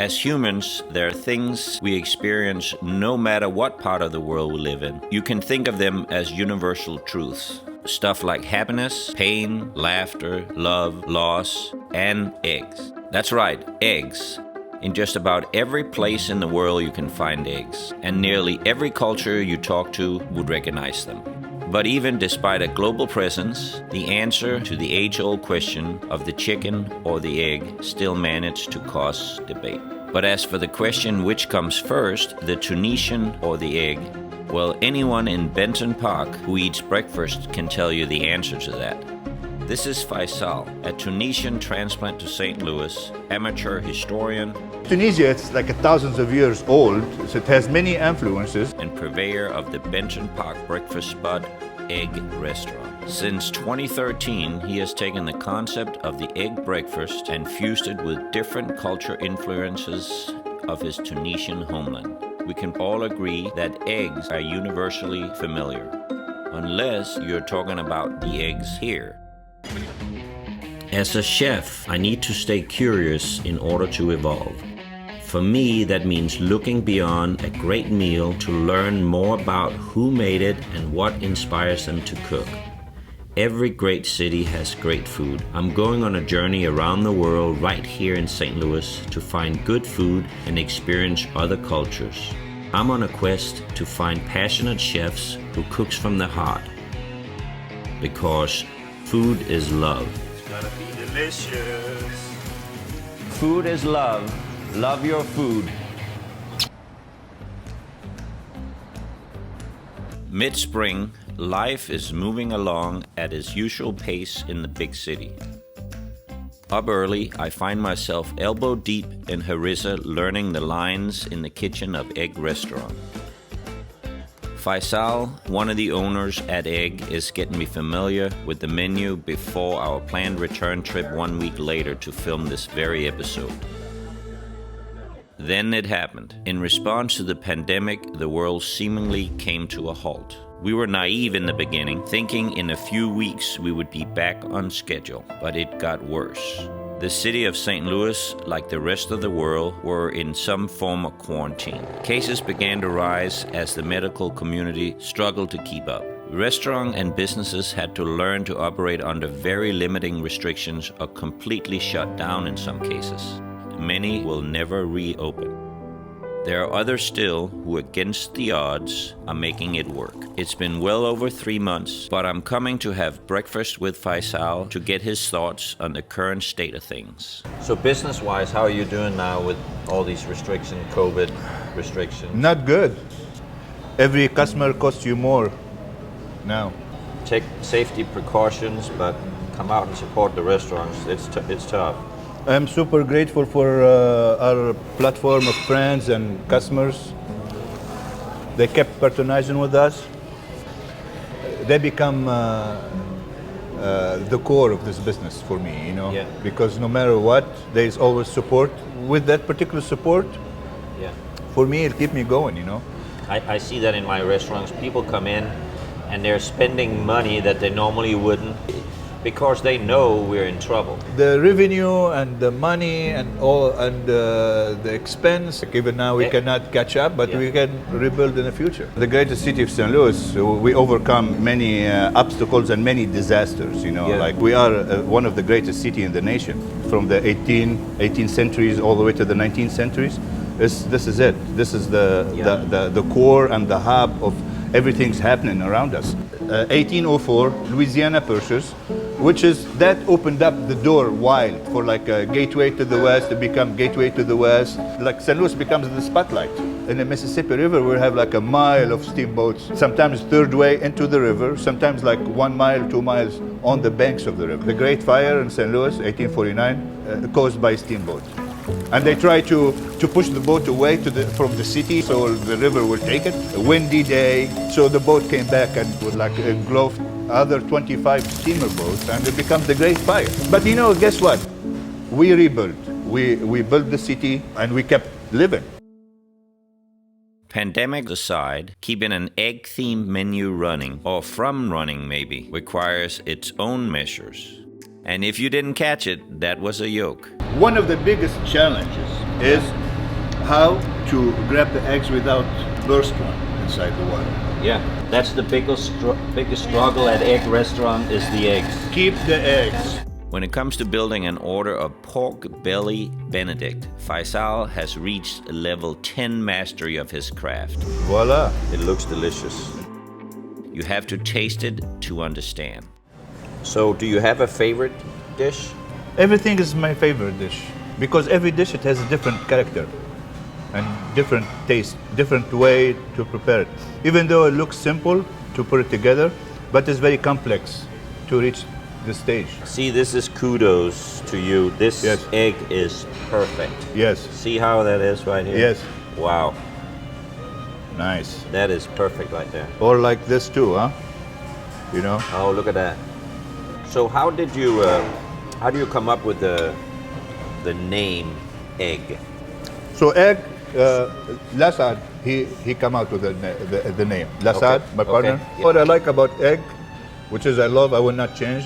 As humans, there are things we experience no matter what part of the world we live in. You can think of them as universal truths. Stuff like happiness, pain, laughter, love, loss, and eggs. That's right, eggs. In just about every place in the world you can find eggs, and nearly every culture you talk to would recognize them. But even despite a global presence, the answer to the age-old question of the chicken or the egg still managed to cause debate. But as for the question which comes first, the Tunisian or the egg, well, anyone in Benton Park who eats breakfast can tell you the answer to that. This is Faisal, a Tunisian transplant to St. Louis, amateur historian, Tunisia, it's like thousands of years old, so it has many influences. And purveyor of the Benton Park breakfast spot, Egg Restaurant. Since 2013, he has taken the concept of the egg breakfast and fused it with different culture influences of his Tunisian homeland. We can all agree that eggs are universally familiar, unless you're talking about the eggs here. As a chef, I need to stay curious in order to evolve. For me, that means looking beyond a great meal to learn more about who made it and what inspires them to cook. Every great city has great food. I'm going on a journey around the world right here in St. Louis to find good food and experience other cultures. I'm on a quest to find passionate chefs who cooks from the heart. Because food is love. It's gonna be delicious. Food is love. Love your food. Mid-spring, life is moving along at its usual pace in the big city. Up early, I find myself elbow deep in harissa learning the lines in the kitchen of Egg Restaurant. Faisal, one of the owners at Egg, is getting me familiar with the menu before our planned return trip 1 week later to film this very episode. Then it happened. In response to the pandemic, the world seemingly came to a halt. We were naive in the beginning, thinking in a few weeks we would be back on schedule, but it got worse. The city of St. Louis, like the rest of the world, were in some form of quarantine. Cases began to rise as the medical community struggled to keep up. Restaurants and businesses had to learn to operate under very limiting restrictions or completely shut down in some cases. Many will never reopen. There are others still who, against the odds, are making it work. It's been well over 3 months, but I'm coming to have breakfast with Faisal to get his thoughts on the current state of things. So business-wise, how are you doing now with all these restrictions, COVID restrictions? Not good. Every customer costs you more now. Take safety precautions, but come out and support the restaurants. It's tough. I'm super grateful for our platform of friends and customers. They kept patronizing with us. They become the core of this business for me, Yeah. because no matter what, there is always support. With that particular support, Yeah. for me, it'll keep me going, I see that in my restaurants. People come in and they're spending money that they normally wouldn't because they know we're in trouble. The revenue and the money and all and the expense, even now we cannot catch up, but we can rebuild in the future. The greatest city of St. Louis, we overcome many obstacles and many disasters, like we are one of the greatest city in the nation from the 18th centuries all the way to the 19th centuries. This is it. This is the core and the hub of everything's happening around us. 1804, Louisiana Purchase, which is that opened up the door wide for like a gateway to the west to become gateway to the west. Like St. Louis becomes the spotlight. In the Mississippi River, we have like a mile of steamboats, sometimes third way into the river, sometimes like 1 mile, 2 miles on the banks of the river. The Great Fire in St. Louis, 1849, caused by steamboat. And they try to push the boat away from the city so the river will take it. A windy day, so the boat came back and would like engulf other 25 steamer boats, and it becomes the Great Fire. But guess what? We rebuilt. We built the city and we kept living. Pandemic aside, keeping an egg-themed menu running, or from running maybe, requires its own measures. And if you didn't catch it, that was a yoke. One of the biggest challenges is how to grab the eggs without burst one inside the water. Yeah, that's the biggest struggle at egg restaurant is the eggs. Keep the eggs. When it comes to building an order of pork belly Benedict, Faisal has reached level 10 mastery of his craft. Voila. It looks delicious. You have to taste it to understand. So, do you have a favorite dish? Everything is my favorite dish because every dish it has a different character and different taste, different way to prepare it. Even though it looks simple to put it together, but it's very complex to reach this stage. See, this is kudos to you. This Yes. egg is perfect. Yes. See how that is right here? Yes. Wow, Nice. that is perfect right there. Or like this too, huh? You know? Oh, look at that. So how do you come up with the name egg? So egg, Lasse, he come out with the name. Lasse, Okay. my partner. Okay. Yeah. What I like about egg, which is I will not change,